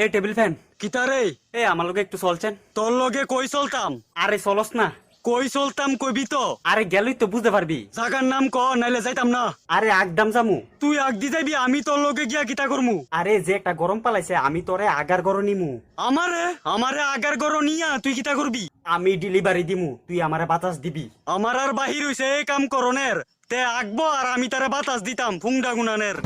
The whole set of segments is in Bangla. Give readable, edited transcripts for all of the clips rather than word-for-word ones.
এই টেবিল ফ্যান কিতারে এ আমার লগে একটু চলছেন। তোর লগে কই চলতাম? আরে চলস না। কই চলতাম কইবি তো? আরে গেলই তো বুঝতে পারবি। জাগার নাম ক, নাইলে যাইতাম না। আরে আগদাম জামু। তুই আগ দি যাইবি, আমি তোর লগে গিয়া কিতা করমু? আরে যে একটা গরম পালাইছে আমি তোরে আগার গরম নিমু। আমারে আমারে আগার গরো নিয়া তুই কিতা করবি? আমি ডেলিভারি দিমু, তুই আমারে বাতাস দিবি। আমার আর বাহির হইছে এই কাম করনের। তে আগবো আর আমি তারে বাতাস দিতাম ফুংডা গুনানের।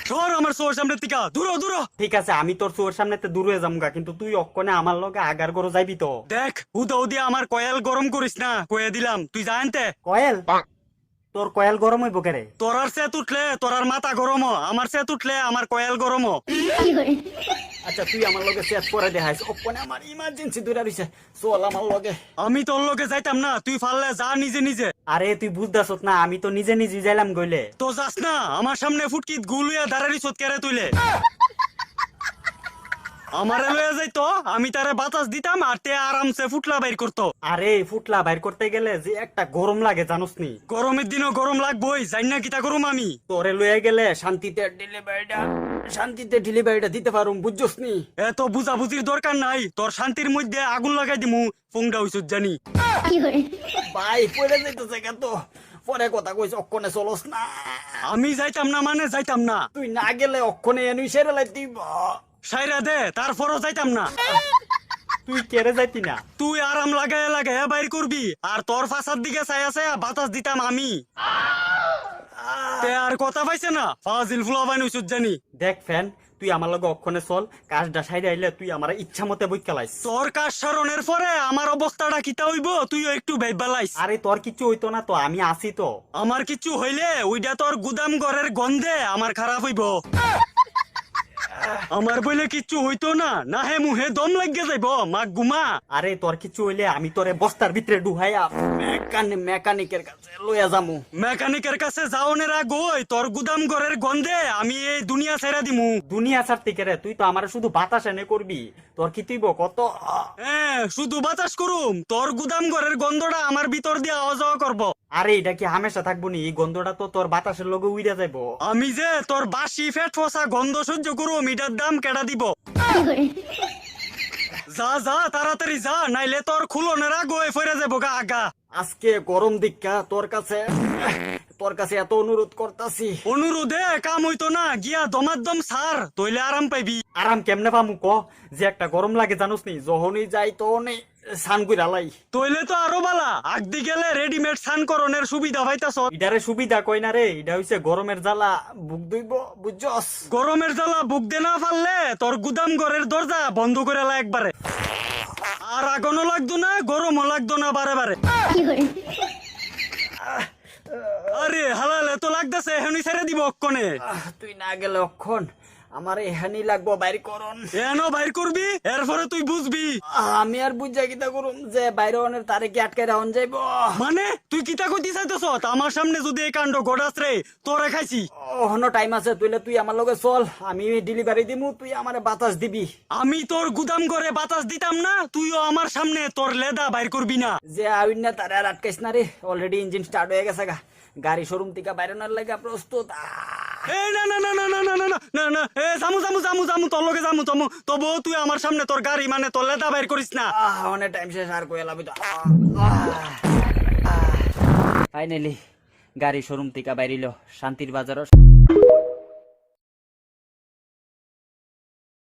সর আমার চোর সামনে টিকা, দূর দূর। ঠিক আছে আমি তোর চোর সামনেতে দূর হয়ে যামগা, কিন্তু তুই অক্ষণে আমার লগে আগার গরো যাইবি তো। দেখ উদাও দিয়া আমার কয়েল গরম করিস না, কয়ে দিলাম। তুই জানতে কয়েল? তোর কয়েল গরম হইব কেরে? তোরার সে উঠলে তোরার মাথা গরম, আমার সে উঠলে আমার কয়েল গরম। আচ্ছা তুই আমার লগে সেট করে দেখাইস, অক্ষণে আমার ইমার্জেন্সি দূরে রইছে, চল আমার লগে। আমি তোর লগে যাইতাম না, তুই ফাললে যা নিজে নিজে। আরে তুই বুঝদাছত না, আমি তো নিজে নিজে যাইলাম গইলে। তো যাস না, আমার সামনে ফুটকিত গুলুয়া দাঁড়ারি সোত কেড়ে তুইলে। আমারে লয়ে যাইতো, আমি তারে বাতাস দিতাম আর তে আরামসে ফুটলা বাইর করতো। আরে ফুটলা বাইর করতে গেলে যে একটা গরম লাগে জানোস নি? গরমের দিনও গরম লাগবই, জানি না কিতা করুম আমি। তোরে লয়ে গেলে শান্তিতে ডেলিভারিটা দিতে পারুম, বুঝছস নি? এত বুঝাবুঝির দরকার নাই, তোর শান্তির মধ্যে আগুন লাগাই দিমু। ফোনটা হইছত জানি। ভাই পড়ে যাইতেছে কেন তো, পরে কথা কইস, অক্ষণে চলস না। আমি যাইতাম না মানে যাইতাম না। তুই না গেলে অক্ষণে এনুই সেরে লাইতিব। সাইরা দে, তারপরও যাইতাম না। তুই কেড়ে যাইতি না? তুই আরাম লাগায় লাগায় বাইর করবি, আর তোর ফাঁসার দিকে চাই আছে বাতাস দিতাম আমি। তে আর কথা পাইছে না, ফাজিল ফুলাবাইন হইছত জানি। দেখ ফ্যান, তুই আমার লগে অক্ষণে চল, কাজটা সাইডে আইলে তুই আমার ইচ্ছা মতে বই খেলাইস। তোর কাজ সারণের পরে আমার অবস্থাটা কিতা হইব তুইও একটু ভাইবালাইস। আরে তোর কিছু হইতো না তো, আমি আসি তো। আমার কিছু হইলে ওইটা তোর গুদাম ঘরের গন্ধে আমার খারাপ হইব। আমার বইলে কিচ্ছু হইতো না, না হে মুহে দম লাগিয়ে যাইব মাক গুমা। আরে তোর কিছু হইলে আমি তোরে বস্তার ভিতরে ডুহাইয়া মেকানিকের কাছে লইয়া যামু। মেকানিকের কাছে যাওনের আগই তোর গুদাম ঘরের গন্ধে আমি এই দুনিয়া ছেড়ে দিমু। দুনিয়া ছাড়তে কেরে, তুই তো আমার শুধু বাতাস এনে করবি, তোর কি তুইব কত? হ্যাঁ শুধু বাতাস করুম, তোর গুদাম ঘরের গন্ধটা আমার ভিতর দিয়ে আওয়া যাওয়া করবো। আরে এটা কি হামেশা থাকবো নি? এই গন্ধটা তো তোর বাতাসের লগে উইরা যাইবো। আমি যে তোর বাসি ফেট ফসা গন্ধ সহ্য করুম, এটার দাম কেডা দিব? যা যা তাড়াতাড়ি যা, নাইলে তোর খুলনের আগই ফিরে যাবো গা আগা। আজকে গরম দিক্কা তোর কাছে এত অনুরোধ করতাছি। অনুরোধে কাম হইতো না, গিয়া দমাদ্দম সার, তইলে আরাম পাইবি। আরাম কেমনে পামু ক? যে একটা গরম লাগে জানোস নি, যখনই যাই তখনই সান কইরা লাই। তইলে তো আরো বালা, আগদি গেলে রেডিমেড সান করণের সুবিধা পাইতাছ। ইডারে সুবিধা কই না রে, এটা হইছে গরমের জ্বালা বুক দুইব, বুঝছস? গরমের জ্বালা বুক দে না পারলে তোর গুদাম ঘরের দরজা বন্ধ করে লা একবারে। আর আগুনও লাগতো না, গরমও লাগতো না বারে বারে। আরে হালাল এত লাগতেছে, এখনই ছেড়ে দিব অক্ষণে। তুই না গেলে অক্ষণ আমার এহানি লাগবো বাইর করন। এন বাইর করবি, এরপরে তুই বুঝবি। আমি আর বুঝা কিতা করুম যে বাইরে অনের তারে কি আটকে রাউন যাইব? মানে তুই কিতা কইতে চাইতেছ? আমার সামনে যদি এই কাণ্ড ঘটাস রে, তোরে খাইছি। ওহনো টাইম আছে, তুই আমার লগে চল, আমি ডেলিভারি দিমু, তুই আমারে বাতাস দিবি। আমি তোর গুদাম ঘরে বাতাস দিতাম না, তুইও আমার সামনে তোর লেদা বাইর করবি না। যে আউন না তারে আর আটকাইস না রে, অলরেডি ইঞ্জিন স্টার্ট হয়ে গেছে গা, গাড়ি শোরুম থেকে বাইরানোর লাগা প্রস্তুত। এ না না না না না না না না না না, এ জামু জামু জামু জামু তোর লগে জামু তমু, তবু তুই আমার সামনে তোর গাড়ি মানে তোর লেদা বাইর করিস না। অনেক টাইম শেষ, আর কই এলাবি তো। ফাইনালি গাড়ি শোরুম থেকে বাইরিল, শান্তির বাজারও।